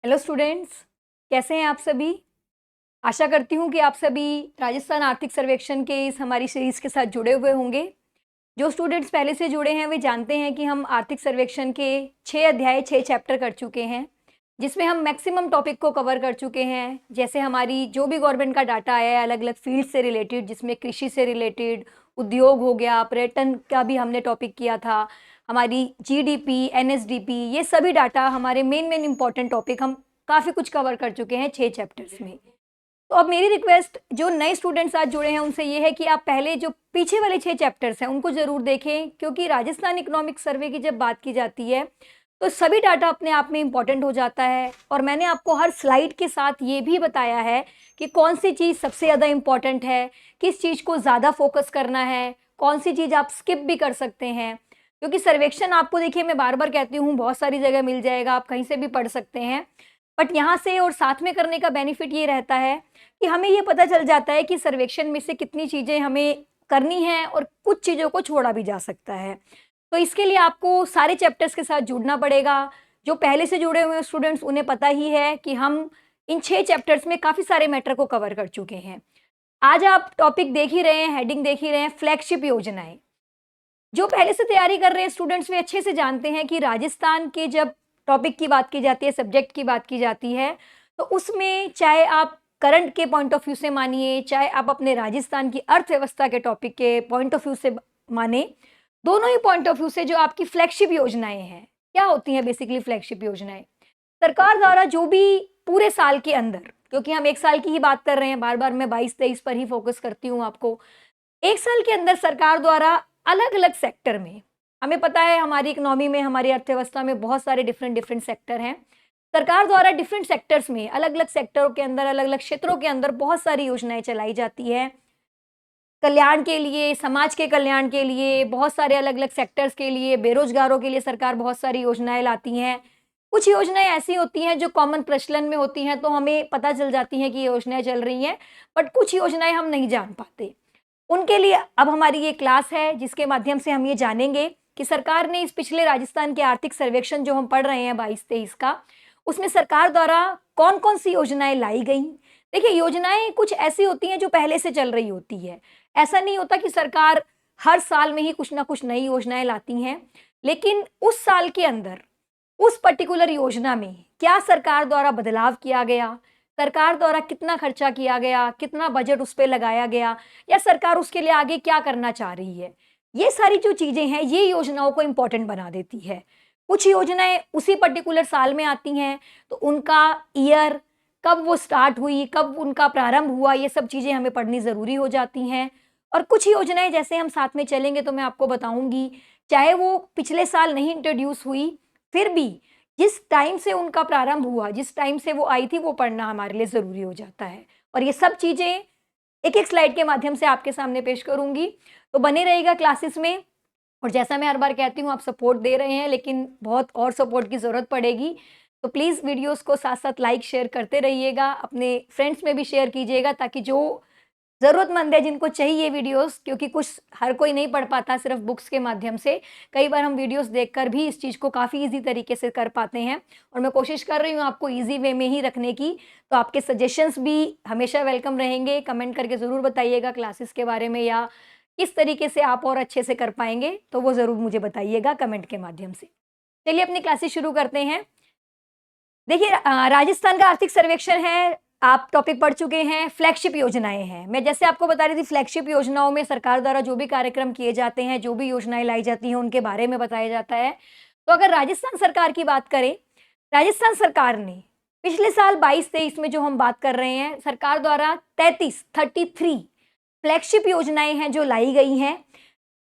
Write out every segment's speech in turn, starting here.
Hello students, कैसे हैं आप सभी? आशा करती हूँ कि आप सभी राजस्थान आर्थिक सर्वेक्षण के इस हमारी सीरीज़ के साथ जुड़े हुए होंगे। जो स्टूडेंट्स पहले से जुड़े हैं वे जानते हैं कि हम आर्थिक सर्वेक्षण के 6 अध्याय 6 चैप्टर कर चुके हैं, जिसमें हम मैक्सिमम टॉपिक को कवर कर चुके हैं। जैसे हमारी जो भी गवर्नमेंट का डाटा आया है अलग-अलग फील्ड से रिलेटेड, जिसमें कृषि से रिलेटेड, उद्योग हो गया, पर्यटन का भी हमने टॉपिक किया था, हमारी जीडीपी, एनएसडीपी, ये सभी डाटा हमारे मेन इम्पोर्टेंट टॉपिक हम काफ़ी कुछ कवर कर चुके हैं 6 चैप्टर्स में। तो अब मेरी रिक्वेस्ट जो नए स्टूडेंट्स आज जुड़े हैं उनसे ये है कि आप पहले जो पीछे वाले 6 चैप्टर्स हैं उनको ज़रूर देखें, क्योंकि राजस्थान इकोनॉमिक सर्वे की जब बात की जाती है तो सभी डाटा अपने आप में इम्पोर्टेंट हो जाता है। और मैंने आपको हर स्लाइड के साथ ये भी बताया है कि कौन सी चीज़ सबसे ज़्यादा इम्पोर्टेंट है, किस चीज़ को ज़्यादा फोकस करना है, कौन सी चीज़ आप स्किप भी कर सकते हैं। क्योंकि सर्वेक्षण आपको देखिए मैं बार-बार कहती हूँ बहुत सारी जगह मिल जाएगा, आप कहीं से भी पढ़ सकते हैं। बट यहाँ से और साथ में करने का बेनिफिट ये रहता है कि हमें ये पता चल जाता है कि सर्वेक्षण में से कितनी चीज़ें हमें करनी हैं और कुछ चीज़ों को छोड़ा भी जा सकता है। तो इसके लिए आपको सारे चैप्टर्स के साथ जुड़ना पड़ेगा। जो पहले से जुड़े हुए स्टूडेंट्स उन्हें पता ही है कि हम इन 6 चैप्टर्स में काफ़ी सारे मैटर को कवर कर चुके हैं। आज आप टॉपिक देख ही रहे हैं, हेडिंग देख ही रहे हैं, फ्लैगशिप योजनाएँ। जो पहले से तैयारी कर रहे हैं स्टूडेंट्स वे अच्छे से जानते हैं कि राजस्थान के जब टॉपिक की बात की जाती है, सब्जेक्ट की बात की जाती है, तो उसमें चाहे आप करंट के पॉइंट ऑफ व्यू से मानिए, चाहे आप अपने राजस्थान की अर्थव्यवस्था के टॉपिक के पॉइंट ऑफ व्यू से माने, दोनों ही पॉइंट ऑफ व्यू से जो आपकी फ्लैगशिप योजनाएँ हैं, क्या होती हैं बेसिकली फ्लैगशिप योजनाएँ? सरकार द्वारा जो भी पूरे साल के अंदर, क्योंकि हम 1 साल की ही बात कर रहे हैं, बार-बार मैं 22-23 पर ही फोकस करती हूँ आपको। 1 साल के अंदर सरकार द्वारा अलग-अलग सेक्टर में, हमें पता है हमारी इकोनॉमी में, हमारी अर्थव्यवस्था में बहुत सारे डिफरेंट सेक्टर हैं। सरकार द्वारा डिफरेंट सेक्टर्स में, अलग-अलग सेक्टरों के अंदर, अलग-अलग क्षेत्रों के अंदर बहुत सारी योजनाएँ चलाई जाती हैं। कल्याण के लिए, समाज के कल्याण के लिए, बहुत सारे अलग-अलग सेक्टर्स के लिए, बेरोज़गारों के लिए सरकार बहुत सारी योजनाएँ लाती हैं। कुछ योजनाएँ ऐसी होती हैं जो कॉमन प्रचलन में होती हैं, तो हमें पता चल जाती हैं कि ये योजनाएँ चल रही हैं, बट कुछ योजनाएँ हम नहीं जान पाते। उनके लिए अब हमारी ये क्लास है जिसके माध्यम से हम ये जानेंगे कि सरकार ने इस पिछले राजस्थान के आर्थिक सर्वेक्षण जो हम पढ़ रहे हैं 22-23 का, उसमें सरकार द्वारा कौन-कौन सी योजनाएँ लाई गईं। देखिए योजनाएँ कुछ ऐसी होती हैं जो पहले से चल रही होती है। ऐसा नहीं होता कि सरकार हर साल में ही कुछ ना कुछ नई योजनाएँ लाती हैं, लेकिन उस साल के अंदर, उस पर्टिकुलर योजना में क्या सरकार द्वारा बदलाव किया गया, सरकार द्वारा कितना खर्चा किया गया, कितना बजट उस पे लगाया गया या सरकार उसके लिए आगे क्या करना चाह रही है। ये सारी जो चीज़ें हैं, ये योजनाओं को इम्पोर्टेंट बना देती है। कुछ योजनाएँ उसी पर्टिकुलर साल में आती हैं, तो उनका ईयर, कब वो स्टार्ट हुई, कब उनका प्रारंभ हुआ, ये सब चीज़ें हमें पढ़नी ज़रूरी हो जाती हैं। और कुछ योजनाएँ जैसे हम साथ में चलेंगे तो मैं आपको बताऊँगी, चाहे वो पिछले साल नहीं इंट्रोड्यूस हुई, फिर भी जिस टाइम से उनका प्रारंभ हुआ, जिस टाइम से वो आई थी, वो पढ़ना हमारे लिए ज़रूरी हो जाता है। और ये सब चीज़ें एक-एक स्लाइड के माध्यम से आपके सामने पेश करूँगी, तो बने रहिएगा क्लासेस में। और जैसा मैं हर बार कहती हूँ, आप सपोर्ट दे रहे हैं, लेकिन बहुत और सपोर्ट की ज़रूरत पड़ेगी। तो प्लीज़ वीडियोज़ को साथ-साथ लाइक, शेयर करते रहिएगा, अपने फ्रेंड्स में भी शेयर कीजिएगा ताकि जो ज़रूरतमंद है जिनको चाहिए ये वीडियोज़, क्योंकि कुछ हर कोई नहीं पढ़ पाता सिर्फ़ बुक्स के माध्यम से। कई बार हम वीडियोज़ देखकर भी इस चीज़ को काफ़ी ईज़ी तरीके से कर पाते हैं और मैं कोशिश कर रही हूँ आपको ईज़ी वे में ही रखने की। तो आपके सजेशंस भी हमेशा वेलकम रहेंगे। कमेंट करके ज़रूर बताइएगा क्लासेस के बारे में या किस तरीके से आप और अच्छे से कर पाएँगे, तो वो ज़रूर मुझे बताइएगा कमेंट के माध्यम से। चलिए अपनी क्लासेस शुरू करते हैं। देखिए राजस्थान का आर्थिक सर्वेक्षण है, आप टॉपिक पढ़ चुके हैं, फ्लैगशिप योजनाएँ हैं। मैं जैसे आपको बता रही थी फ्लैगशिप योजनाओं में सरकार द्वारा जो भी कार्यक्रम किए जाते हैं, जो भी योजनाएँ लाई जाती हैं, उनके बारे में बताया जाता है। तो अगर राजस्थान सरकार की बात करें, राजस्थान सरकार ने पिछले साल 22-23 में जो हम बात कर रहे हैं, सरकार द्वारा 33 फ्लैगशिप योजनाएँ हैं जो लाई गई हैं।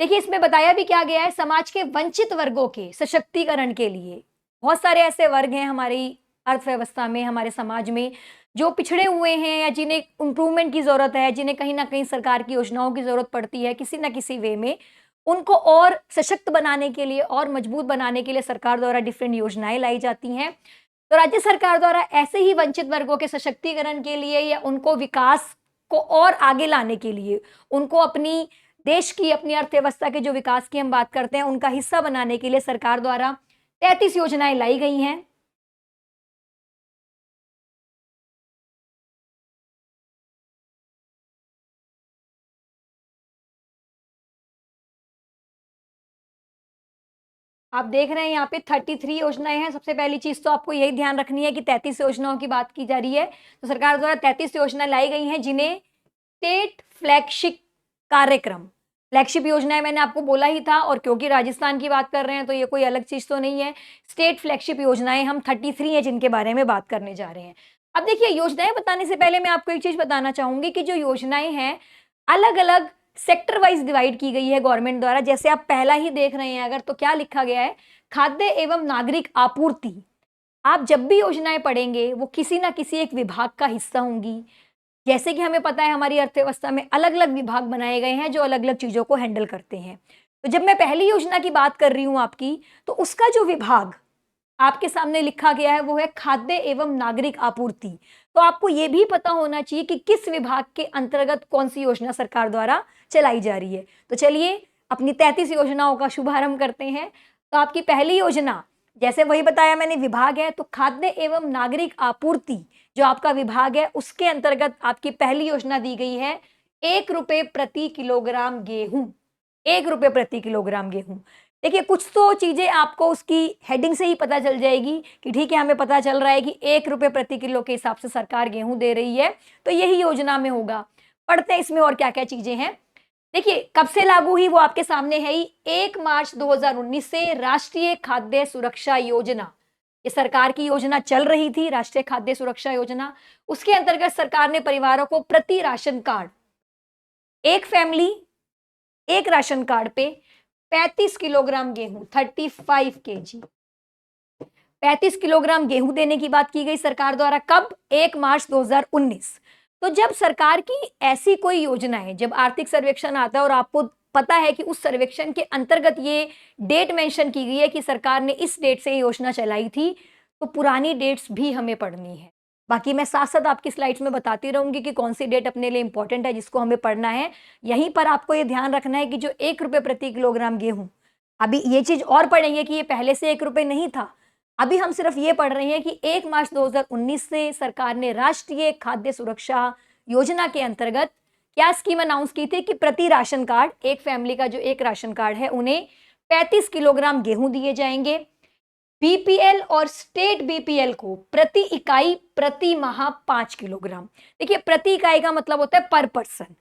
देखिए इसमें बताया भी क्या गया है, समाज के वंचित वर्गों के सशक्तिकरण के लिए। बहुत सारे ऐसे वर्ग हैं हमारी अर्थव्यवस्था में, हमारे समाज में, जो पिछड़े हुए हैं या जिन्हें इम्प्रूवमेंट की ज़रूरत है, जिन्हें कहीं न कहीं सरकार की योजनाओं की ज़रूरत पड़ती है किसी न किसी वे में, उनको और सशक्त बनाने के लिए और मजबूत बनाने के लिए सरकार द्वारा डिफरेंट योजनाएँ लाई जाती हैं। तो राज्य सरकार द्वारा ऐसे ही वंचित वर्गों के सशक्तिकरण के लिए या उनको विकास को और आगे लाने के लिए, उनको अपनी देश की, अपनी अर्थव्यवस्था के जो विकास की हम बात करते हैं, उनका हिस्सा बनाने के लिए सरकार द्वारा 33 योजनाएँ लाई गई हैं। आप देख रहे हैं यहाँ पे 33 योजनाएं हैं। सबसे पहली चीज तो आपको यही ध्यान रखनी है कि 33 योजनाओं की बात की जा रही है। तो सरकार द्वारा 33 योजना लाई गई हैं जिन्हें स्टेट फ्लैगशिप कार्यक्रम, फ्लैगशिप योजनाएं मैंने आपको बोला ही था, और क्योंकि राजस्थान की बात कर रहे हैं तो ये कोई अलग चीज तो नहीं है। स्टेट फ्लैगशिप योजनाएं हम 33 हैं जिनके बारे में बात करने जा रहे हैं। अब देखिए, योजनाएं बताने से पहले मैं आपको एक चीज बताना चाहूंगी कि जो योजनाएं हैं अलग अलग सेक्टर वाइज डिवाइड की गई है गवर्नमेंट द्वारा। जैसे आप पहला ही देख रहे हैं अगर, तो क्या लिखा गया है, खाद्य एवं नागरिक आपूर्ति। आप जब भी योजनाएं पढ़ेंगे वो किसी ना किसी एक विभाग का हिस्सा होंगी। जैसे कि हमें पता है हमारी अर्थव्यवस्था में अलग अलग विभाग बनाए गए हैं जो अलग अलग चीजों को हैंडल करते हैं। तो जब मैं पहली योजना की बात कर रही हूं आपकी, तो उसका जो विभाग आपके सामने लिखा गया है वो है खाद्य एवं नागरिक आपूर्ति। तो आपको ये भी पता होना चाहिए कि किस विभाग के अंतर्गत कौन सी योजना सरकार द्वारा चलाई जा रही है। तो चलिए अपनी 33 योजनाओं का शुभारंभ करते हैं। तो आपकी पहली योजना, जैसे वही बताया मैंने, विभाग है, तो खाद्य एवं नागरिक आपूर्ति जो आपका विभाग है उसके अंतर्गत आपकी पहली योजना दी गई है 1 रुपए प्रति किलोग्राम गेहूं। 1 रुपए प्रति किलोग्राम गेहूं। देखिए, कुछ तो चीजें आपको उसकी हेडिंग से ही पता चल जाएगी कि ठीक है, हमें पता चल रहा है कि 1 रुपए प्रति किलो के हिसाब से सरकार गेहूं दे रही है, तो यही योजना में होगा। पढ़ते हैं इसमें और क्या क्या चीजें हैं। देखिए, कब से लागू हुई वो आपके सामने है ही, 1 मार्च 2019 से राष्ट्रीय खाद्य सुरक्षा योजना, ये सरकार की योजना चल रही थी, राष्ट्रीय खाद्य सुरक्षा योजना। उसके अंतर्गत सरकार ने परिवारों को प्रति राशन कार्ड, एक फैमिली एक राशन कार्ड पे 35 किलोग्राम गेहूं, 35 केजी, 35 किलोग्राम गेहूं देने की बात की गई सरकार द्वारा। कब? 1 मार्च 2019। तो जब सरकार की ऐसी कोई योजना है, जब आर्थिक सर्वेक्षण आता है और आपको पता है कि उस सर्वेक्षण के अंतर्गत ये डेट मेंशन की गई है कि सरकार ने इस डेट से ये योजना चलाई थी, तो पुरानी डेट्स भी हमें पढ़नी है। बाकी मैं साथ साथ आपकी स्लाइड्स में बताती रहूंगी कि कौन सी डेट अपने लिए इंपॉर्टेंट है जिसको हमें पढ़ना है। यहीं पर आपको ये ध्यान रखना है कि जो 1 रुपए प्रति किलोग्राम गेहूं, अभी ये चीज और पढ़ेंगे कि ये पहले से 1 रुपए नहीं था। अभी हम सिर्फ ये पढ़ रहे हैं कि 1 मार्च 2019 से सरकार ने राष्ट्रीय खाद्य सुरक्षा योजना के अंतर्गत क्या स्कीम अनाउंस की थी कि प्रति राशन कार्ड, एक फैमिली का जो एक राशन कार्ड है उन्हें 35 किलोग्राम गेहूं दिए जाएंगे। बीपीएल और स्टेट बीपीएल को प्रति इकाई प्रति माह 5 किलोग्राम। देखिए, प्रति इकाई का मतलब होता है पर पर्सन।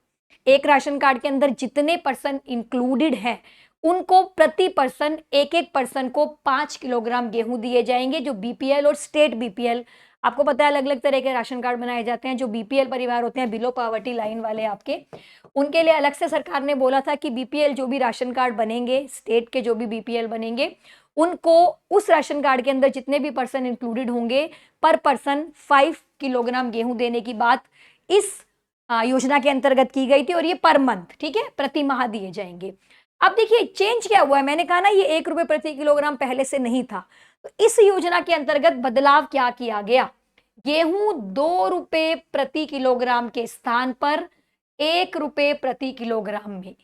एक राशन कार्ड के अंदर जितने पर्सन इंक्लूडेड हैं उनको प्रति पर्सन, एक पर्सन को 5 किलोग्राम गेहूं दिए जाएंगे। जो बीपीएल और स्टेट बीपीएल, आपको पता है अलग अलग तरह के राशन कार्ड बनाए जाते हैं। जो बीपीएल परिवार होते हैं, बिलो पॉवर्टी लाइन वाले आपके, उनके लिए अलग से सरकार ने बोला था कि बीपीएल जो भी राशन कार्ड बनेंगे, स्टेट के जो भी बीपीएल बनेंगे, उनको उस राशन कार्ड के अंदर जितने भी पर्सन इंक्लूडेड होंगे पर पर्सन 5 किलोग्राम गेहूं देने की बात इस योजना के अंतर्गत की गई थी। और ये पर मंथ, ठीक है, प्रति माह दिए जाएंगे। अब देखिए चेंज क्या हुआ है, मैंने कहा ना ये 1 रुपए प्रति किलोग्राम पहले से नहीं था। तो इस योजना के अंतर्गत बदलाव क्या किया गया, गेहूं 2 रुपए प्रति किलोग्राम के स्थान पर 1 रुपए प्रति किलोग्राम में।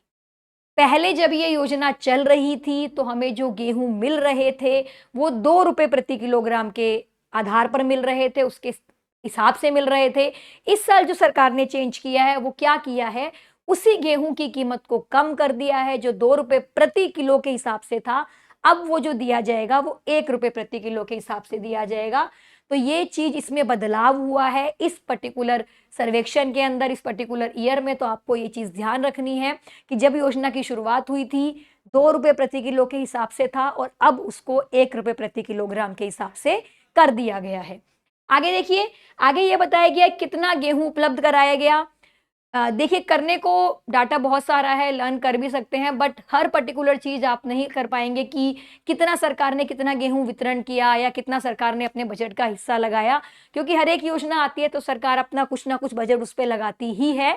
पहले जब ये योजना चल रही थी तो हमें जो गेहूं मिल रहे थे वो 2 रुपए प्रति किलोग्राम के आधार पर मिल रहे थे, उसके हिसाब से मिल रहे थे। इस साल जो सरकार ने चेंज किया है वो क्या किया है, उसी गेहूं की कीमत को कम कर दिया है। जो 2 रुपए प्रति किलो के हिसाब से था, अब वो जो दिया जाएगा वो 1 रुपए प्रति किलो के हिसाब से दिया जाएगा। तो ये चीज, इसमें बदलाव हुआ है इस पर्टिकुलर सर्वेक्षण के अंदर, इस पर्टिकुलर ईयर में। तो आपको ये चीज ध्यान रखनी है कि जब योजना की शुरुआत हुई थी 2 रुपए प्रति किलो के हिसाब से था और अब उसको 1 रुपए प्रति किलोग्राम के हिसाब से कर दिया गया है। आगे देखिए, आगे ये बताया गया कितना गेहूं उपलब्ध कराया गया। देखिए, करने को डाटा बहुत सारा है, लर्न कर भी सकते हैं, बट हर पर्टिकुलर चीज आप नहीं कर पाएंगे कि कितना सरकार ने कितना गेहूं वितरण किया या कितना सरकार ने अपने बजट का हिस्सा लगाया, क्योंकि हर एक योजना आती है तो सरकार अपना कुछ ना कुछ बजट उस पर लगाती ही है।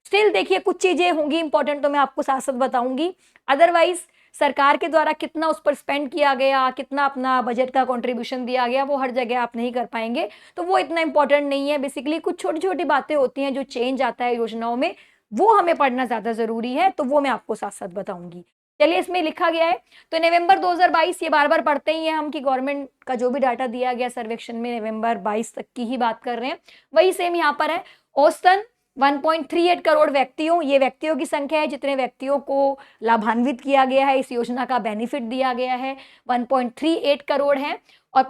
स्टिल देखिए, कुछ चीजें होंगी इंपॉर्टेंट तो मैं आपको साथ साथ बताऊंगी। अदरवाइज सरकार के द्वारा कितना उस पर स्पेंड किया गया, कितना अपना बजट का कंट्रीब्यूशन दिया गया, वो हर जगह आप नहीं कर पाएंगे, तो वो इतना इंपॉर्टेंट नहीं है। बेसिकली कुछ छोटी छोटी बातें होती हैं जो चेंज आता है योजनाओं में, वो हमें पढ़ना ज्यादा जरूरी है, तो वो मैं आपको साथ साथ बताऊंगी। चलिए, इसमें लिखा गया है तो नवंबर 2022, ये बार बार पढ़ते ही हैं हम कि गवर्नमेंट का जो भी डाटा दिया गया सर्वेक्षण में नवंबर 22 तक की ही बात कर रहे हैं, वही सेम यहाँ पर है। औसतन 1.38 करोड़ व्यक्तियों, ये व्यक्तियों की संख्या है जितने व्यक्तियों को लाभान्वित किया गया है, इस योजना का बेनिफिट दिया गया है, 1.38 करोड़ है। और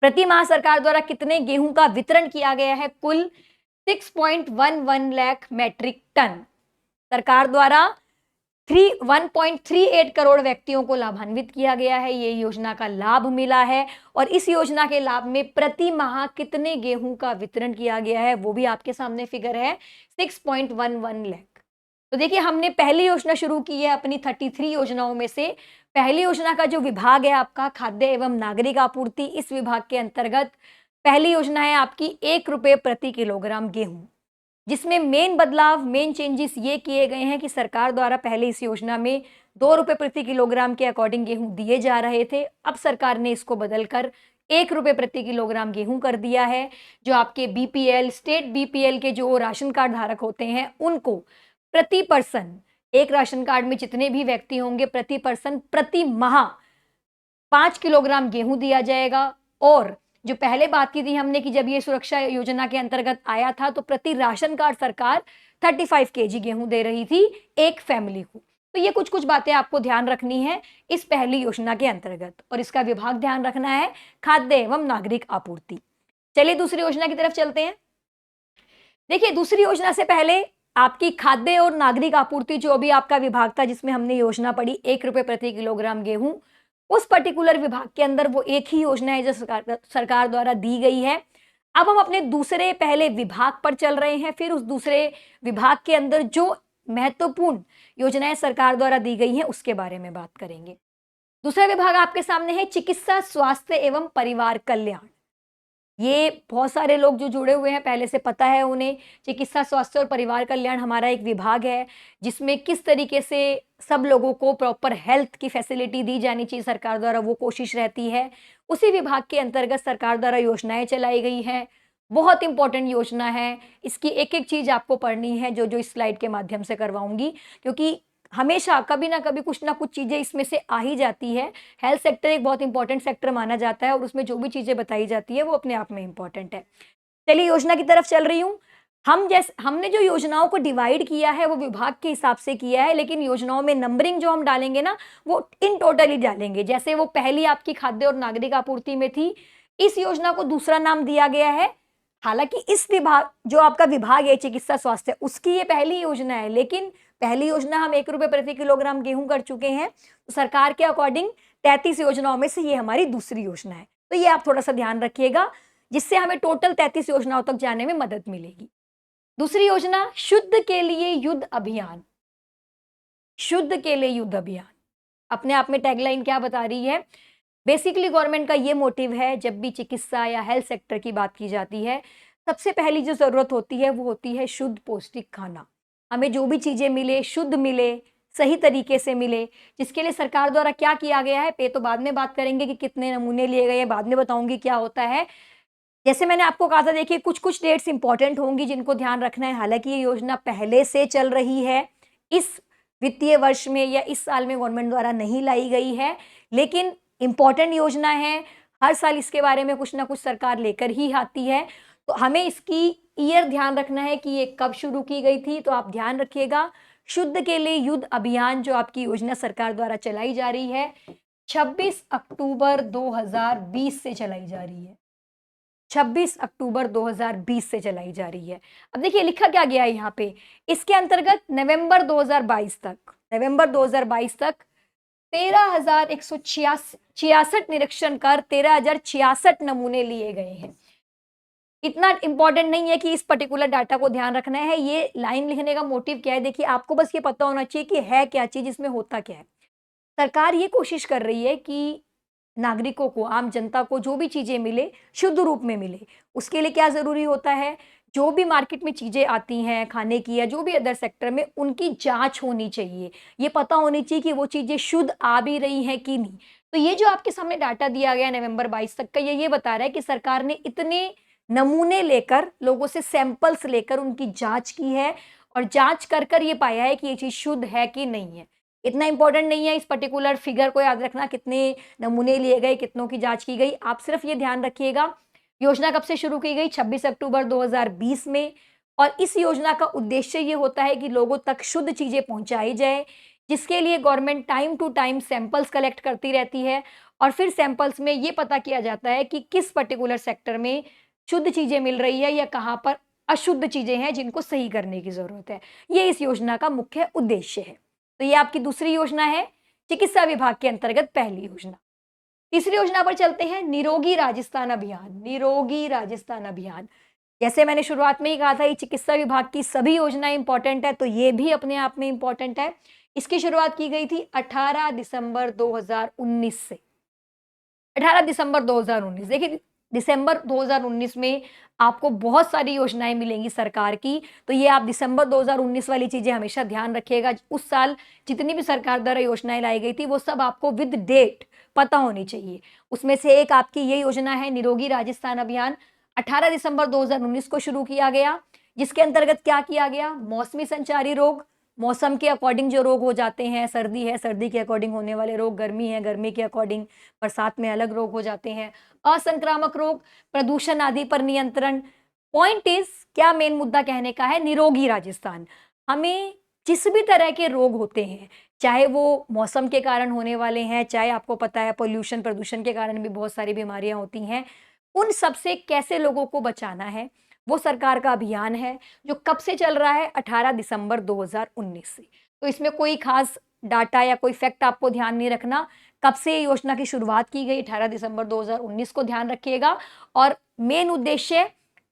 प्रति माह सरकार द्वारा कितने गेहूं का वितरण किया गया है? कुल 6.11 लाख मैट्रिक टन सरकार द्वारा 1.38 करोड़ व्यक्तियों को लाभान्वित किया गया है, ये योजना का लाभ मिला है। और इस योजना के लाभ में प्रति माह कितने गेहूं का वितरण किया गया है वो भी आपके सामने फिगर है, 6.11 लाख। तो देखिए, हमने पहली योजना शुरू की है अपनी 33 योजनाओं में से। पहली योजना का जो विभाग है आपका खाद्य एवं नागरिक आपूर्ति, इस विभाग के अंतर्गत पहली योजना है आपकी 1 रुपये प्रति किलोग्राम गेहूं, जिसमें मेन बदलाव, मेन चेंजेस ये किए गए हैं कि सरकार द्वारा पहले इस योजना में 2 रुपये प्रति किलोग्राम के अकॉर्डिंग गेहूं दिए जा रहे थे। अब सरकार ने इसको बदलकर 1 रुपये प्रति किलोग्राम गेहूं कर दिया है। जो आपके बीपीएल, स्टेट बीपीएल के जो राशन कार्ड धारक होते हैं उनको प्रति पर्सन, एक राशन कार्ड में जितने भी व्यक्ति होंगे, प्रति पर्सन प्रति माह 5 किलोग्राम गेहूं दिया जाएगा। और जो पहले बात की थी हमने कि जब ये सुरक्षा योजना के अंतर्गत आया था तो प्रति राशन कार्ड सरकार 35 केजी गेहूं दे रही थी एक फैमिली को। तो ये कुछ कुछ बातें आपको ध्यान रखनी है इस पहली योजना के अंतर्गत, और इसका विभाग ध्यान रखना है खाद्य एवं नागरिक आपूर्ति। चलिए दूसरी योजना की तरफ चलते हैं। देखिए, दूसरी योजना से पहले आपकी खाद्य और नागरिक आपूर्ति जो भी आपका विभाग था जिसमें हमने योजना पढ़ी 1 रुपये प्रति किलोग्राम गेहूं, उस पर्टिकुलर विभाग के अंदर वो एक ही योजना है जो सरकार द्वारा दी गई है। अब हम अपने दूसरे पहले विभाग पर चल रहे हैं, फिर उस दूसरे विभाग के अंदर जो महत्वपूर्ण योजनाएं सरकार द्वारा दी गई हैं उसके बारे में बात करेंगे। दूसरा विभाग आपके सामने है चिकित्सा, स्वास्थ्य एवं परिवार कल्याण। ये बहुत सारे लोग जो जुड़े हुए हैं पहले से पता है उन्हें, चिकित्सा, स्वास्थ्य और परिवार कल्याण हमारा एक विभाग है जिसमें किस तरीके से सब लोगों को प्रॉपर हेल्थ की फैसिलिटी दी जानी चाहिए सरकार द्वारा, वो कोशिश रहती है। उसी विभाग के अंतर्गत सरकार द्वारा योजनाएं चलाई गई हैं। बहुत इंपॉर्टेंट योजना है, इसकी एक एक चीज़ आपको पढ़नी है जो जो इस स्लाइड के माध्यम से करवाऊंगी, क्योंकि हमेशा कभी ना कभी कुछ ना कुछ चीज़ें इसमें से आ ही जाती है। हेल्थ सेक्टर एक बहुत इंपॉर्टेंट सेक्टर माना जाता है और उसमें जो भी चीज़ें बताई जाती है वो अपने आप में इंपॉर्टेंट है। चलिए योजना की तरफ चल रही हूँ। हमने जो योजनाओं को डिवाइड किया है वो विभाग के हिसाब से किया है, लेकिन योजनाओं में नंबरिंग जो हम डालेंगे ना वो इन टोटल ही डालेंगे। जैसे वो पहली आपकी खाद्य और नागरिक आपूर्ति में थी, इस योजना को दूसरा नाम दिया गया है। हालांकि इस विभाग जो आपका विभाग है चिकित्सा स्वास्थ्य, उसकी ये पहली योजना है, लेकिन पहली योजना हम 1 रुपये प्रति किलोग्राम गेहूं कर चुके हैं, तो सरकार के अकॉर्डिंग 33 योजनाओं में से ये हमारी दूसरी योजना है। तो ये आप थोड़ा सा ध्यान रखिएगा, जिससे हमें टोटल 33 योजनाओं तक जाने में मदद मिलेगी। दूसरी योजना शुद्ध के लिए युद्ध अभियान। शुद्ध के लिए युद्ध अभियान अपने आप में टैगलाइन क्या बता रही है? बेसिकली गवर्नमेंट का ये मोटिव है, जब भी चिकित्सा या हेल्थ सेक्टर की बात की जाती है, सबसे पहली जो ज़रूरत होती है वो होती है शुद्ध पौष्टिक खाना। हमें जो भी चीज़ें मिले, शुद्ध मिले, सही तरीके से मिले, जिसके लिए सरकार द्वारा क्या किया गया है पे तो बाद में बात करेंगे कि कितने नमूने लिए गए, बाद में बताऊंगी क्या होता है। जैसे मैंने आपको कहा था, देखिए कुछ कुछ डेट्स इंपॉर्टेंट होंगी जिनको ध्यान रखना है। हालांकि ये योजना पहले से चल रही है, इस वित्तीय वर्ष में या इस साल में गवर्नमेंट द्वारा नहीं लाई गई है, लेकिन इंपॉर्टेंट योजना है। हर साल इसके बारे में कुछ ना कुछ सरकार लेकर ही आती है, तो हमें इसकी ईयर ध्यान रखना है कि ये कब शुरू की गई थी। तो आप ध्यान रखिएगा, शुद्ध के लिए युद्ध अभियान जो आपकी योजना सरकार द्वारा चलाई जा रही है 26 अक्टूबर 2020 से चलाई जा रही है। 26 अक्टूबर 2020 से चलाई जा रही है। अब देखिए लिखा क्या गया है यहाँ पे, इसके अंतर्गत नवंबर 2022 तक 13,166 निरीक्षण कर 13,066 नमूने लिए गए हैं। इतना इंपॉर्टेंट नहीं है कि इस पर्टिकुलर डाटा को ध्यान रखना है। ये लाइन लिखने का मोटिव क्या है, देखिए आपको बस ये पता होना चाहिए कि है क्या चीज, इसमें होता क्या है। सरकार ये कोशिश कर रही है कि नागरिकों को, आम जनता को जो भी चीजें मिले शुद्ध रूप में मिले। उसके लिए क्या जरूरी होता है, जो भी मार्केट में चीजें आती हैं खाने की या जो भी अदर सेक्टर में, उनकी जांच होनी चाहिए। ये पता होनी चाहिए कि वो चीजें शुद्ध आ भी रही हैं कि नहीं। तो ये जो आपके सामने डाटा दिया गया नवंबर 22 तक का, ये बता रहा है कि सरकार ने इतने नमूने लेकर, लोगों से सैंपल्स लेकर उनकी जांच की है और जांच कर कर ये पाया है कि ये चीज शुद्ध है कि नहीं है। इतना इंपॉर्टेंट नहीं है इस पर्टिकुलर फिगर को याद रखना, कितने नमूने लिए गए, कितनों की जांच की गई। आप सिर्फ ये ध्यान रखिएगा योजना कब से शुरू की गई, 26 अक्टूबर 2020 में, और इस योजना का उद्देश्य ये होता है कि लोगों तक शुद्ध चीज़ें पहुँचाई जाए, जिसके लिए government time to time samples collect करती रहती है और फिर सैंपल्स में ये पता किया जाता है कि किस पर्टिकुलर सेक्टर में शुद्ध चीज़ें मिल रही है या कहाँ पर अशुद्ध चीज़ें हैं जिनको सही करने की ज़रूरत है। ये इस योजना का मुख्य उद्देश्य है। तो ये आपकी दूसरी योजना है, चिकित्सा विभाग के अंतर्गत पहली योजना। तीसरी योजना पर चलते हैं, निरोगी राजस्थान अभियान। निरोगी राजस्थान अभियान, जैसे मैंने शुरुआत में ही कहा था, ये चिकित्सा विभाग की सभी योजनाएं इंपॉर्टेंट है, तो ये भी अपने आप में इंपॉर्टेंट है। इसकी शुरुआत की गई थी 18 दिसंबर 2019 से। 18 दिसंबर 2019, देखिए दिसंबर 2019 में आपको बहुत सारी योजनाएं मिलेंगी सरकार की, तो ये आप दिसंबर 2019 वाली चीजें हमेशा ध्यान रखिएगा। उस साल जितनी भी सरकार द्वारा योजनाएं लाई गई थी वो सब आपको विद डेट पता होनी चाहिए। उसमें से एक आपकी ये योजना है निरोगी राजस्थान अभियान। 18 दिसंबर 2019 को शुरू किया गया, जिसके अंतर्गत क्या किया गया, मौसमी संचारी रोग, मौसम के अकॉर्डिंग जो रोग हो जाते हैं, सर्दी है सर्दी के अकॉर्डिंग होने वाले रोग, गर्मी है गर्मी के अकॉर्डिंग बरसात में अलग रोग हो जाते हैं, असंक्रामक रोग, प्रदूषण आदि पर नियंत्रण। पॉइंट इज, क्या मेन मुद्दा कहने का है, निरोगी राजस्थान। हमें जिस भी तरह के रोग होते हैं, चाहे वो मौसम के कारण होने वाले हैं, चाहे आपको पता है पोल्यूशन प्रदूषण के कारण भी बहुत सारी बीमारियां होती हैं, उन सब से कैसे लोगों को बचाना है, वो सरकार का अभियान है जो कब से चल रहा है, 18 दिसंबर 2019 से। तो इसमें कोई खास डाटा या कोई फैक्ट आपको ध्यान नहीं रखना, कब से योजना की शुरुआत की गई, 18 दिसंबर 2019 को ध्यान रखिएगा। और मेन उद्देश्य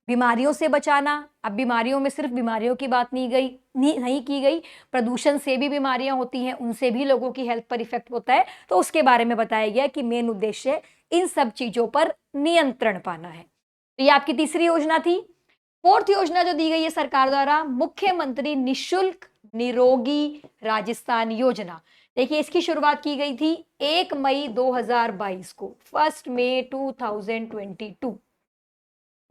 बीमारियों से बचाना। अब बीमारियों में सिर्फ बीमारियों की बात नहीं की गई, प्रदूषण से भी बीमारियां होती हैं, उनसे भी लोगों की हेल्थ पर इफेक्ट होता है, तो उसके बारे में बताया गया कि मेन उद्देश्य इन सब चीजों पर नियंत्रण पाना है। तो ये आपकी तीसरी योजना थी। फोर्थ योजना जो दी गई है सरकार द्वारा, मुख्यमंत्री निशुल्क निरोगी राजस्थान योजना। देखिए इसकी शुरुआत की गई थी 1 मई 2022 को, 1 मई 2022।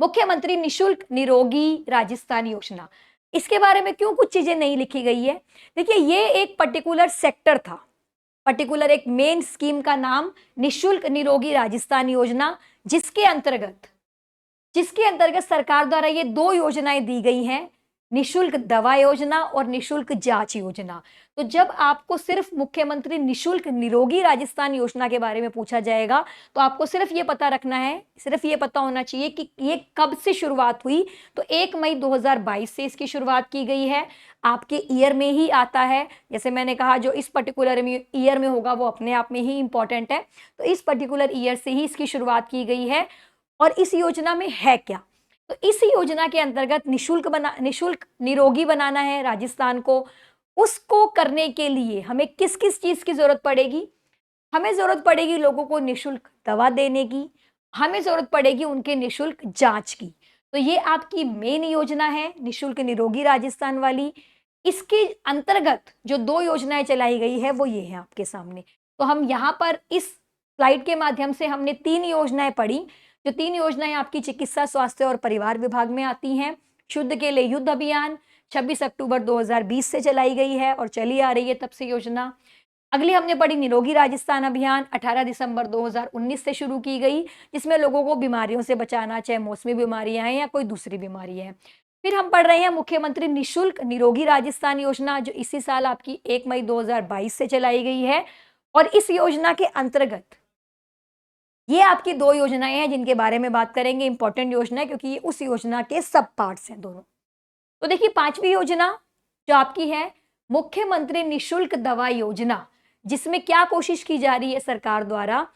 मुख्यमंत्री निशुल्क निरोगी राजस्थान योजना, इसके बारे में क्यों कुछ चीजें नहीं लिखी गई है। देखिए ये एक पर्टिकुलर सेक्टर था, पर्टिकुलर एक मेन स्कीम का नाम निशुल्क निरोगी राजस्थान योजना, जिसके अंतर्गत सरकार द्वारा ये दो योजनाएं दी गई हैं, निशुल्क दवा योजना और निशुल्क जांच योजना। तो जब आपको सिर्फ मुख्यमंत्री निशुल्क निरोगी राजस्थान योजना के बारे में पूछा जाएगा तो आपको सिर्फ ये पता रखना है, सिर्फ ये पता होना चाहिए कि ये कब से शुरुआत हुई। तो 1 मई 2022 से इसकी शुरुआत की गई है, आपके ईयर में ही आता है। जैसे मैंने कहा जो इस पर्टिकुलर ईयर में होगा वो अपने आप में ही इंपॉर्टेंट है, तो इस पर्टिकुलर ईयर से ही इसकी शुरुआत की गई है। और इस योजना में है क्या, तो इस योजना के अंतर्गत निशुल्क निरोगी बनाना है राजस्थान को। उसको करने के लिए हमें किस किस चीज की जरूरत पड़ेगी, हमें जरूरत पड़ेगी लोगों को निशुल्क दवा देने की, हमें जरूरत पड़ेगी उनके निशुल्क जांच की। तो ये आपकी मेन योजना है निशुल्क निरोगी राजस्थान वाली। इसके अंतर्गत जो दो योजनाएं चलाई गई है वो ये है आपके सामने। तो हम यहाँ पर इस स्लाइड के माध्यम से हमने 3 योजनाएं पढ़ी, जो 3 योजनाएं आपकी चिकित्सा स्वास्थ्य और परिवार विभाग में आती हैं। शुद्ध के लिए युद्ध अभियान 26 अक्टूबर 2020 से चलाई गई है और चली आ रही है तब से योजना। अगली हमने पढ़ी निरोगी राजस्थान अभियान, 18 दिसंबर 2019 से शुरू की गई, जिसमें लोगों को बीमारियों से बचाना, चाहे मौसमी बीमारियां हैं या कोई दूसरी बीमारी है। फिर हम पढ़ रहे हैं मुख्यमंत्री निशुल्क निरोगी राजस्थान योजना, जो इसी साल आपकी 1 मई 2022 से चलाई गई है। और इस योजना के अंतर्गत ये आपकी 2 योजनाएं हैं जिनके बारे में बात करेंगे, इंपॉर्टेंट योजना है क्योंकि ये उस योजना के सब पार्ट्स हैं दोनों। तो देखिए 5वीं योजना जो आपकी है मुख्यमंत्री निशुल्क दवा योजना, जिसमें क्या कोशिश की जा रही है सरकार द्वारा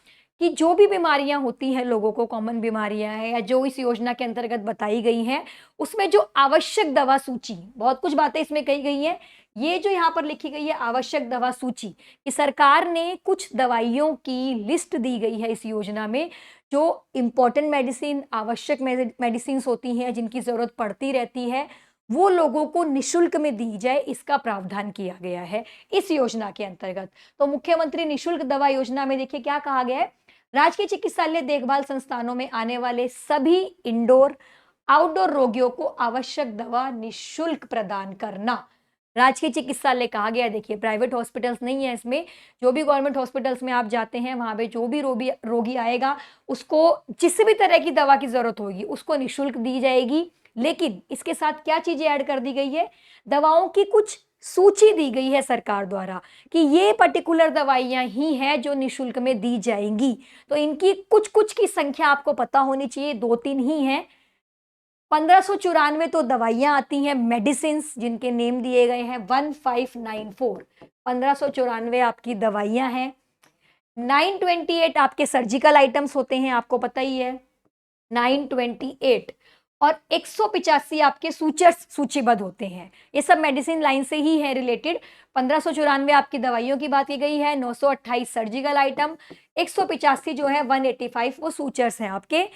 कि जो भी बीमारियां होती हैं लोगों को, कॉमन बीमारियां हैं या जो इस योजना के अंतर्गत बताई गई हैं, उसमें जो आवश्यक दवा सूची, बहुत कुछ बातें इसमें कही गई हैं, ये जो यहाँ पर लिखी गई है आवश्यक दवा सूची, कि सरकार ने कुछ दवाइयों की लिस्ट दी गई है इस योजना में, जो इम्पोर्टेंट मेडिसिन, आवश्यक मेडिसिन होती हैं जिनकी जरूरत पड़ती रहती है, वो लोगों को निशुल्क में दी जाए, इसका प्रावधान किया गया है इस योजना के अंतर्गत। तो मुख्यमंत्री निशुल्क दवा योजना में देखिए क्या कहा गया है, राजकीय चिकित्सालय देखभाल संस्थानों में आने वाले सभी इंडोर आउटडोर रोगियों को आवश्यक दवा निशुल्क प्रदान करना। राजकीय चिकित्सालय कहा गया, देखिए प्राइवेट हॉस्पिटल्स नहीं है इसमें, जो भी गवर्नमेंट हॉस्पिटल्स में आप जाते हैं वहां पे जो भी रोगी आएगा उसको जिस भी तरह की दवा की जरूरत होगी उसको निशुल्क दी जाएगी। लेकिन इसके साथ क्या चीजें ऐड कर दी गई है, दवाओं की कुछ सूची दी गई है सरकार द्वारा कि ये पर्टिकुलर दवाइयां ही हैं जो निशुल्क में दी जाएंगी। तो इनकी कुछ कुछ की संख्या आपको पता होनी चाहिए, 2-3 ही हैं। 1594 तो दवाइयां आती हैं, मेडिसिन जिनके नेम दिए गए हैं 1594, 1594 आपकी दवाइयां हैं। 928 आपके सर्जिकल आइटम्स होते हैं, आपको पता ही है 928, और 185 आपके सूचर्स सूचीबद्ध होते हैं। ये सब मेडिसिन लाइन से ही है रिलेटेड। 1594 आपकी दवाइयों की बात की गई है, 928 सर्जिकल आइटम, 185 जो है 185 वो सूचर्स हैं आपके,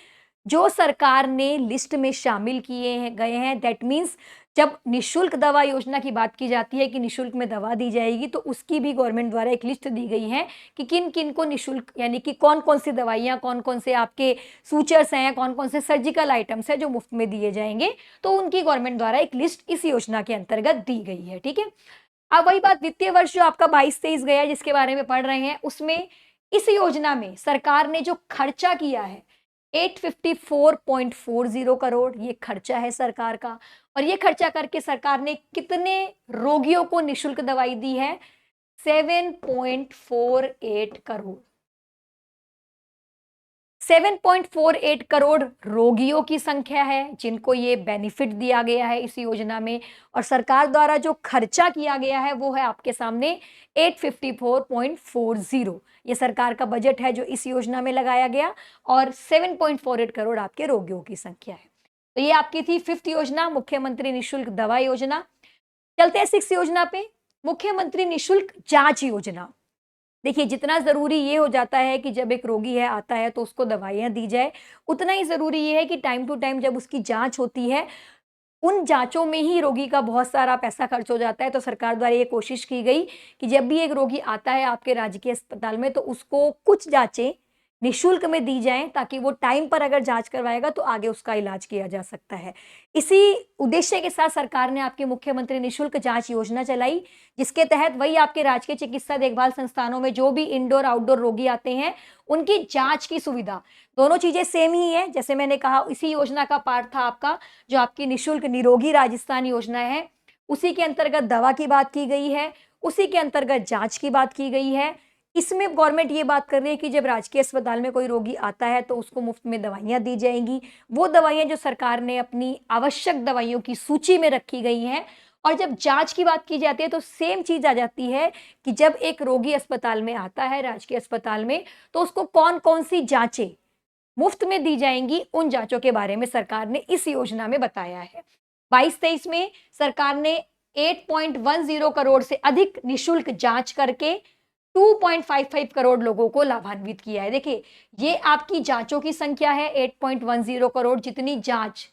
जो सरकार ने लिस्ट में शामिल किए हैं गए हैं। दैट मीन्स जब निशुल्क दवा योजना की बात की जाती है कि निशुल्क में दवा दी जाएगी, तो उसकी भी गवर्नमेंट द्वारा एक लिस्ट दी गई है कि किन किन को निशुल्क, यानी कि कौन कौन सी दवाइयाँ, कौन कौन से आपके सूचर्स हैं, कौन कौन से सर्जिकल आइटम्स हैं जो मुफ्त में दिए जाएंगे। तो उनकी गवर्नमेंट द्वारा एक लिस्ट इस योजना के अंतर्गत दी गई है। ठीक है, अब वही बात, वित्तीय वर्ष जो आपका 22-23 गया जिसके बारे में पढ़ रहे हैं, उसमें इस योजना में सरकार ने जो खर्चा किया है 854.40 करोड़, ये खर्चा है सरकार का। और ये खर्चा करके सरकार ने कितने रोगियों को निशुल्क दवाई दी है, 7.48 करोड़। 7.48 करोड़ रोगियों की संख्या है जिनको ये बेनिफिट दिया गया है इस योजना में, और सरकार द्वारा जो खर्चा किया गया है वो है आपके सामने 854.40। ये सरकार का बजट है जो इस योजना में लगाया गया, और 7.48 करोड़ आपके रोगियों की संख्या है। तो ये आपकी थी 5th योजना, मुख्यमंत्री निशुल्क दवा योजना। चलते हैं 6th योजना पे, मुख्यमंत्री निशुल्क जांच योजना। देखिए, जितना ज़रूरी ये हो जाता है कि जब एक रोगी है आता है तो उसको दवाइयाँ दी जाए, उतना ही ज़रूरी ये है कि टाइम टू टाइम जब उसकी जाँच होती है, उन जाँचों में ही रोगी का बहुत सारा पैसा खर्च हो जाता है। तो सरकार द्वारा ये कोशिश की गई कि जब भी एक रोगी आता है आपके राजकीय अस्पताल में, तो उसको कुछ जाँचें निःशुल्क में दी जाएँ, ताकि वो टाइम पर अगर जाँच करवाएगा तो आगे उसका इलाज किया जा सकता है। इसी उद्देश्य के साथ सरकार ने आपकी मुख्यमंत्री निःशुल्क जाँच योजना चलाई, जिसके तहत वही आपके राजकीय चिकित्सा देखभाल संस्थानों में जो भी इंडोर आउटडोर रोगी आते हैं, उनकी जाँच की सुविधा, दोनों चीज़ें सेम ही है। जैसे मैंने कहा, इसी योजना का पार्ट था आपका जो आपकी निःशुल्क निरोगी राजस्थान योजना है, उसी के अंतर्गत दवा की बात की गई है, उसी के अंतर्गत जाँच की बात की गई है। इसमें गवर्नमेंट ये बात कर रही है कि जब राजकीय अस्पताल में कोई रोगी आता है तो उसको मुफ्त में दवाइयाँ दी जाएंगी। वो दवाइयाँ जो सरकार ने अपनी आवश्यक दवाइयों की सूची में रखी गई हैं। और जब जाँच की बात की जाती है तो सेम चीज़ आ जाती है कि जब एक रोगी अस्पताल में आता है, राजकीय अस्पताल में, तो उसको कौन-कौन सी जाँचें मुफ्त में दी जाएंगी, उन जाँचों के बारे में सरकार ने इस योजना में बताया है। 22-23 में सरकार ने 8.10 करोड़ से अधिक निःशुल्क जाँच करके 2.55 करोड़ लोगों को लाभान्वित किया है। देखिए, ये आपकी जाँचों की संख्या है, 8.10 करोड़ जितनी जाँच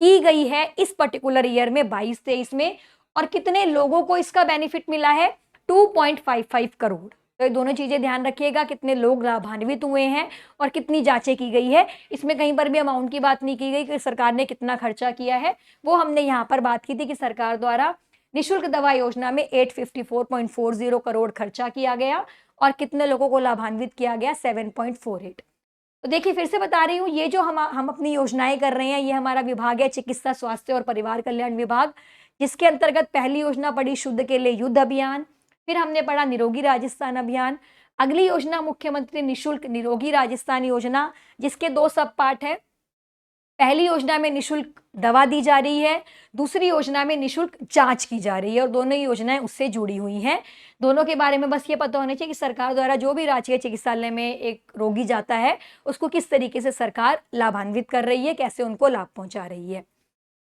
की गई है इस पर्टिकुलर ईयर में 22-23 में, और कितने लोगों को इसका बेनिफिट मिला है, 2.55 करोड़। तो ये दोनों चीज़ें ध्यान रखिएगा, कितने लोग लाभान्वित हुए हैं और कितनी जाँचें की गई है। इसमें कहीं पर भी अमाउंट की बात नहीं की गई कि सरकार ने कितना खर्चा किया है, वो हमने यहाँ पर बात की थी कि सरकार द्वारा निःशुल्क दवा योजना में 854.40 करोड़ खर्चा किया गया और कितने लोगों को लाभान्वित किया गया, 7.48। तो देखिए, फिर से बता रही हूँ, ये जो हम अपनी योजनाएं कर रहे हैं, ये हमारा विभाग है चिकित्सा स्वास्थ्य और परिवार कल्याण विभाग, जिसके अंतर्गत पहली योजना पड़ी शुद्ध के लिए युद्ध अभियान, फिर हमने पढ़ा निरोगी राजस्थान अभियान। अगली योजना मुख्यमंत्री निःशुल्क निरोगी राजस्थान योजना, जिसके 2 सब पार्ट है। पहली योजना में निःशुल्क दवा दी जा रही है, दूसरी योजना में निःशुल्क जांच की जा रही है, और दोनों ही योजनाएं उससे जुड़ी हुई हैं। दोनों के बारे में बस ये पता होना चाहिए कि सरकार द्वारा जो भी राजकीय चिकित्सालय में एक रोगी जाता है, उसको किस तरीके से सरकार लाभान्वित कर रही है, कैसे उनको लाभ पहुंचा रही है।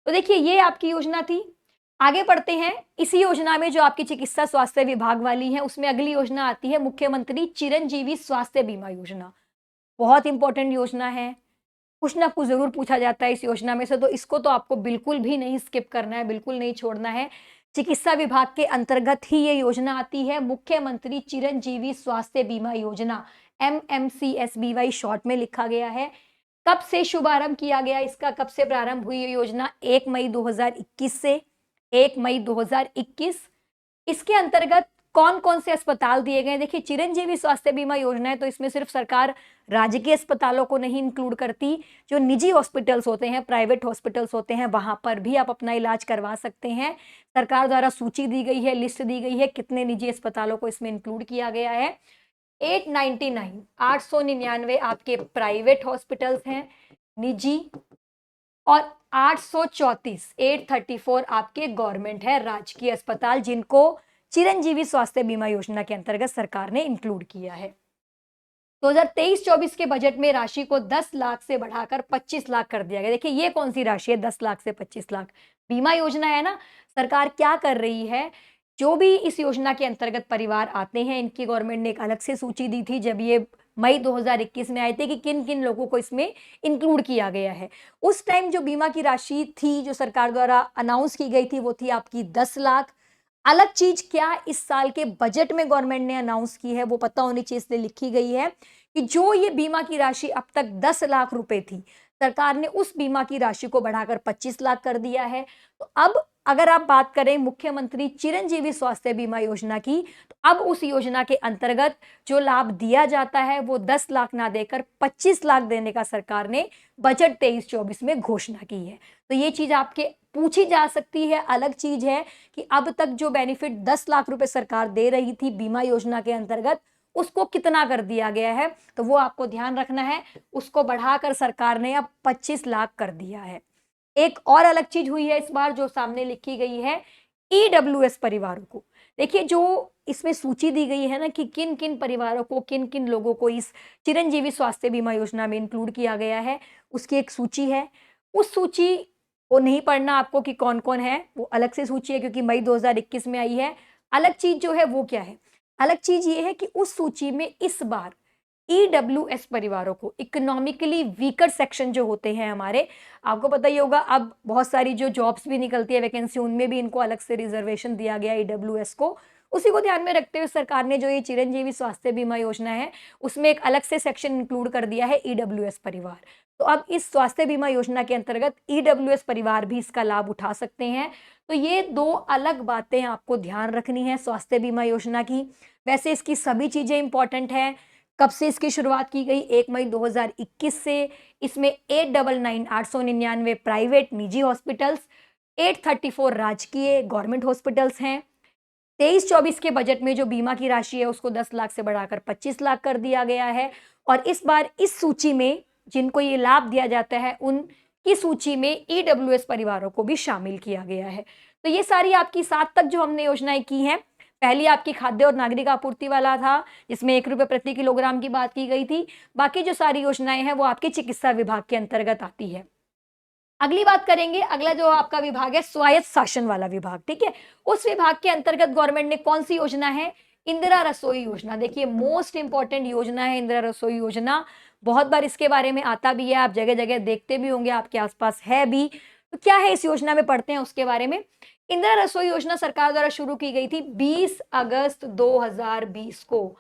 तो देखिए, ये आपकी योजना थी। आगे बढ़ते हैं। इसी योजना में जो आपकी चिकित्सा स्वास्थ्य विभाग वाली है, उसमें अगली योजना आती है मुख्यमंत्री चिरंजीवी स्वास्थ्य बीमा योजना। बहुत इंपॉर्टेंट योजना है, कुछ ना कुछ जरूर पूछा जाता है इस योजना में से, तो इसको तो आपको बिल्कुल भी नहीं स्किप करना है, बिल्कुल नहीं छोड़ना है। चिकित्सा विभाग के अंतर्गत ही ये योजना आती है, मुख्यमंत्री चिरंजीवी स्वास्थ्य बीमा योजना, MMCSBY शॉर्ट में लिखा गया है। कब से शुभारंभ किया गया इसका, कब से प्रारंभ हुई ये योजना, 1 मई 2021 से 1 मई 2021। इसके अंतर्गत कौन कौन से अस्पताल दिए गए हैं? देखिए, चिरंजीवी स्वास्थ्य बीमा योजना है तो इसमें सिर्फ सरकार राजकीय अस्पतालों को नहीं इंक्लूड करती, जो निजी हॉस्पिटल्स होते हैं, प्राइवेट हॉस्पिटल्स होते हैं, वहाँ पर भी आप अपना इलाज करवा सकते हैं। सरकार द्वारा सूची दी गई है, लिस्ट दी गई है, कितने निजी अस्पतालों को इसमें इंक्लूड किया गया है। 899 899 आपके प्राइवेट हॉस्पिटल्स हैं निजी, और 834 834 आपके गवर्नमेंट है राजकीय अस्पताल, जिनको चिरंजीवी स्वास्थ्य बीमा योजना के अंतर्गत सरकार ने इंक्लूड किया है। 2023-24 के बजट में राशि को 10 लाख से बढ़ाकर 25 लाख कर दिया गया। देखिए, ये कौन सी राशि है 10 लाख से 25 लाख? बीमा योजना है ना। सरकार क्या कर रही है, जो भी इस योजना के अंतर्गत परिवार आते हैं, इनकी गवर्नमेंट ने एक अलग से सूची दी थी जब ये मई 2021 में आए थे कि किन किन लोगों को इसमें इंक्लूड किया गया है। उस टाइम जो बीमा की राशि थी, जो सरकार द्वारा अनाउंस की गई थी, वो थी आपकी 10 लाख। अलग चीज क्या इस साल के बजट में गवर्नमेंट ने अनाउंस की है, वो पता होनी चाहिए, इसलिए लिखी गई है कि जो ये बीमा की राशि अब तक 10 लाख रुपए थी, सरकार ने उस बीमा की राशि को बढ़ाकर 25 लाख कर दिया है। तो अब अगर आप बात करें मुख्यमंत्री चिरंजीवी स्वास्थ्य बीमा योजना की, तो अब उस योजना के अंतर्गत जो लाभ दिया जाता है वो 10 लाख ना देकर 25 लाख देने का सरकार ने बजट 23-24 में घोषणा की है। तो ये चीज आपके पूछी जा सकती है। अलग चीज है कि अब तक जो बेनिफिट 10 लाख रुपए सरकार दे रही थी बीमा योजना के अंतर्गत, उसको कितना कर दिया गया है, तो वो आपको ध्यान रखना है। उसको बढ़ाकर सरकार ने अब 25 लाख कर दिया है। एक और अलग चीज हुई है इस बार जो सामने लिखी गई है, ईडब्ल्यूएस परिवारों को। देखिए, जो इसमें सूची दी गई है ना कि किन किन परिवारों को, किन किन लोगों को इस चिरंजीवी स्वास्थ्य बीमा योजना में इंक्लूड किया गया है, उसकी एक सूची है। उस सूची को नहीं पढ़ना आपको कि कौन कौन है, वो अलग से सूची है क्योंकि मई 2021 में आई है। अलग चीज जो है वो क्या है, अलग चीज ये है कि उस सूची में इस बार ईडब्ल्यूएस परिवारों को, इकोनॉमिकली वीकर सेक्शन जो होते हैं हमारे, आपको पता ही होगा अब बहुत सारी जो जॉब्स भी निकलती है वैकेंसी, उनमें भी इनको अलग से रिजर्वेशन दिया गया ईडब्ल्यूएस को। उसी को ध्यान में रखते हुए सरकार ने जो ये चिरंजीवी स्वास्थ्य बीमा योजना है उसमें एक अलग से सेक्शन इंक्लूड कर दिया है ईडब्ल्यूएस परिवार। तो अब इस स्वास्थ्य बीमा योजना के अंतर्गत ईडब्ल्यूएस परिवार भी इसका लाभ उठा सकते हैं। तो ये दो अलग बातें आपको ध्यान रखनी है स्वास्थ्य बीमा योजना की। वैसे इसकी सभी चीजें इंपॉर्टेंट हैं। कब से इसकी शुरुआत की गई? 1 मई 2021 से। इसमें 899 प्राइवेट निजी हॉस्पिटल्स, 834 राजकीय गवर्नमेंट हॉस्पिटल्स हैं। 23-24 के बजट में जो बीमा की राशि है उसको 10 लाख से बढ़ाकर 25 लाख कर दिया गया है। और इस बार इस सूची में जिनको ये लाभ दिया जाता है उनकी सूची में ईडब्ल्यूएस परिवारों को भी शामिल किया गया है। तो ये सारी आपकी 7 तक जो हमने योजनाएं की हैं, पहली आपकी खाद्य और नागरिक आपूर्ति वाला था जिसमें 1 रुपये प्रति किलोग्राम की बात की गई थी। बाकी जो सारी योजनाएं हैं वो आपके चिकित्सा विभाग के अंतर्गत आती है। अगली बात करेंगे, अगला जो आपका विभाग है स्वायत्त शासन वाला विभाग, ठीक है। उस विभाग के अंतर्गत गवर्नमेंट ने कौन सी योजना है? इंदिरा रसोई योजना। देखिए, मोस्ट इंपॉर्टेंट योजना है इंदिरा रसोई योजना। बहुत बार इसके बारे में आता भी है, आप जगह जगह देखते भी होंगे, आपके आसपास है भी। तो क्या है इस योजना में, पढ़ते हैं उसके बारे में। इंदिरा रसोई योजना सरकार द्वारा शुरू की गई थी 20 अगस्त 2020 को।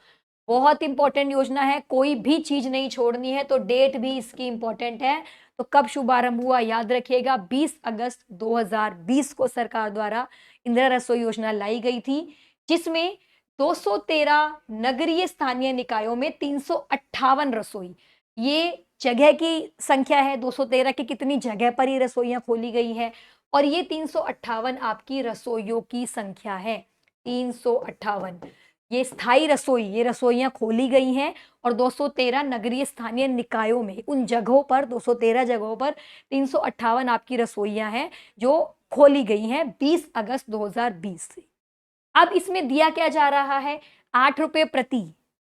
बहुत इंपॉर्टेंट योजना है, कोई भी चीज नहीं छोड़नी है, तो डेट भी इसकी इंपॉर्टेंट है। तो कब शुभारंभ हुआ याद रखिएगा, 20 अगस्त 2020 को सरकार द्वारा इंदिरा रसोई योजना लाई गई थी, जिसमें 213 नगरीय स्थानीय निकायों में 358 रसोई, ये जगह की संख्या है। 213 की कितनी जगह पर ये रसोइयां खोली गई है, और ये 358 आपकी रसोइयों की संख्या है। 358 ये स्थायी रसोई, ये रसोइयां खोली गई हैं। और 213 नगरीय स्थानीय निकायों में, उन जगहों पर 213 जगहों पर 358 आपकी रसोइयां हैं जो खोली गई हैं 20 अगस्त 2020 से। अब इसमें दिया क्या जा रहा है? 8 रुपये प्रति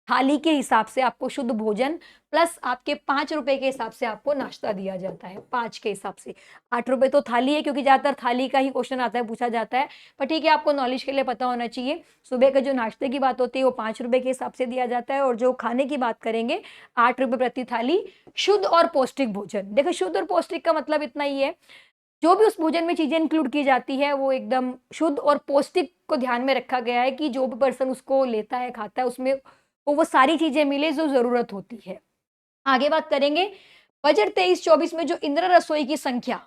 थाली के हिसाब से आपको शुद्ध भोजन, प्लस आपके 5 रुपए के हिसाब से आपको नाश्ता दिया जाता है। 5 के हिसाब से 8 रुपए तो थाली है, क्योंकि ज्यादातर थाली का ही क्वेश्चन आता है, पूछा जाता है। पर ठीक है, आपको नॉलेज के लिए पता होना चाहिए। सुबह का जो नाश्ते की बात होती है वो 5 रुपए के हिसाब से दिया जाता है, और जो खाने की बात करेंगे 8 रुपए प्रति थाली। शुद्ध और पौष्टिक भोजन, देखो शुद्ध और पौष्टिक का मतलब इतना ही है, जो भी उस भोजन में चीजें इंक्लूड की जाती है वो एकदम शुद्ध और पौष्टिक को ध्यान में रखा गया है कि जो भी पर्सन उसको लेता है, खाता है, उसमें वो सारी चीजें मिले जो जरूरत होती है। आगे बात करेंगे, बजट 23-24 में जो इंदिरा रसोई की संख्या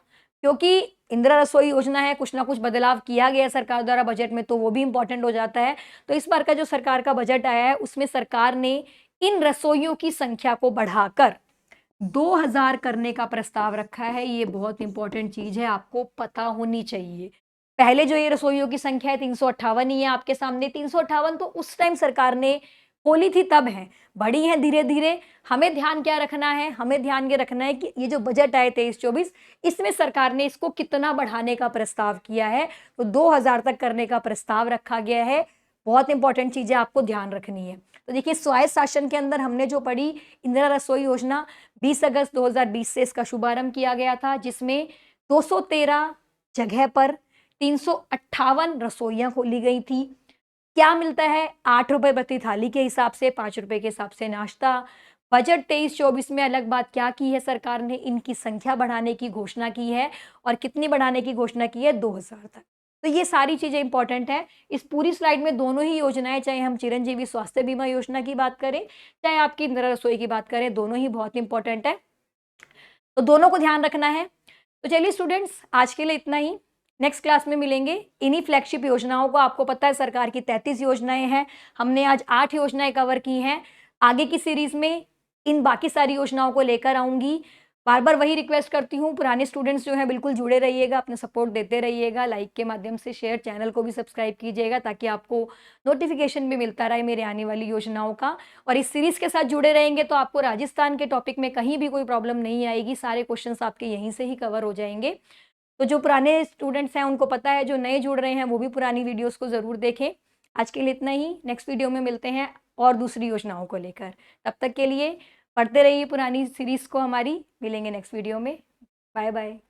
क्योंकि इंदिरा रसोई योजना है, कुछ ना कुछ बदलाव किया गया है सरकार द्वारा बजट में, तो वो भी इम्पोर्टेंट हो जाता है। तो इस बार का जो सरकार का बजट आया है, उसमें सरकार ने इन रसोइयों की संख्या को बढ़ाकर 2000 करने का प्रस्ताव रखा है। ये बहुत इंपॉर्टेंट चीज़ है, आपको पता होनी चाहिए। पहले जो ये रसोइयों की संख्या है 358 ही है आपके सामने। 358 तो उस टाइम सरकार ने खोली थी तब है, बढ़ी हैं धीरे-धीरे। हमें ध्यान क्या रखना है? हमें ध्यान ये रखना है कि ये जो बजट आए 23-24, इसमें सरकार ने इसको कितना बढ़ाने का प्रस्ताव किया है, तो 2000 तक करने का प्रस्ताव रखा गया है। बहुत इंपॉर्टेंट चीज़ें आपको ध्यान रखनी है। तो देखिए, स्वायत्त शासन के अंदर हमने जो पढ़ी, इंदिरा रसोई योजना 20 अगस्त 2020 से इसका शुभारंभ किया गया था, जिसमें 213 जगह पर 358 रसोइयाँ खोली गई थी। क्या मिलता है? 8 रुपए प्रति थाली के हिसाब से, 5 रुपए के हिसाब से नाश्ता। बजट 23-24 में अलग बात क्या की है सरकार ने? इनकी संख्या बढ़ाने की घोषणा की है। और कितनी बढ़ाने की घोषणा की है? 2000 तक। तो ये सारी चीज़ें इंपॉर्टेंट हैं। इस पूरी स्लाइड में दोनों ही योजनाएँ, चाहे हम चिरंजीवी स्वास्थ्य बीमा योजना की बात करें, चाहे आपकी इंदिरा रसोई की बात करें, दोनों ही बहुत इंपॉर्टेंट है। तो दोनों को ध्यान रखना है। तो चलिए स्टूडेंट्स, आज के लिए इतना ही। नेक्स्ट क्लास में मिलेंगे। इन्हीं फ्लैगशिप योजनाओं को, आपको पता है सरकार की 33 योजनाएँ हैं। हमने आज 8 योजनाएँ कवर की हैं। आगे की सीरीज़ में इन बाकी सारी योजनाओं को लेकर आऊँगी। बार-बार वही रिक्वेस्ट करती हूँ, पुराने स्टूडेंट्स जो हैं बिल्कुल जुड़े रहिएगा, अपना सपोर्ट देते रहिएगा, लाइक के माध्यम से शेयर, चैनल को भी सब्सक्राइब कीजिएगा ताकि आपको नोटिफ़िकेशन भी मिलता रहे मेरे आने वाली योजनाओं का। और इस सीरीज़ के साथ जुड़े रहेंगे तो आपको राजस्थान के टॉपिक में कहीं भी कोई प्रॉब्लम नहीं आएगी, सारे क्वेश्चंस आपके यहीं से ही कवर हो जाएँगे। तो जो पुराने स्टूडेंट्स हैं उनको पता है, जो नए जुड़ रहे हैं वो भी पुरानी वीडियोज़ को ज़रूर देखें। आज के लिए इतना ही, नेक्स्ट वीडियो में मिलते हैं और दूसरी योजनाओं को लेकर। तब तक के लिए पढ़ते रहिए पुरानी सीरीज़ को हमारी, मिलेंगे नेक्स्ट वीडियो में। Bye bye.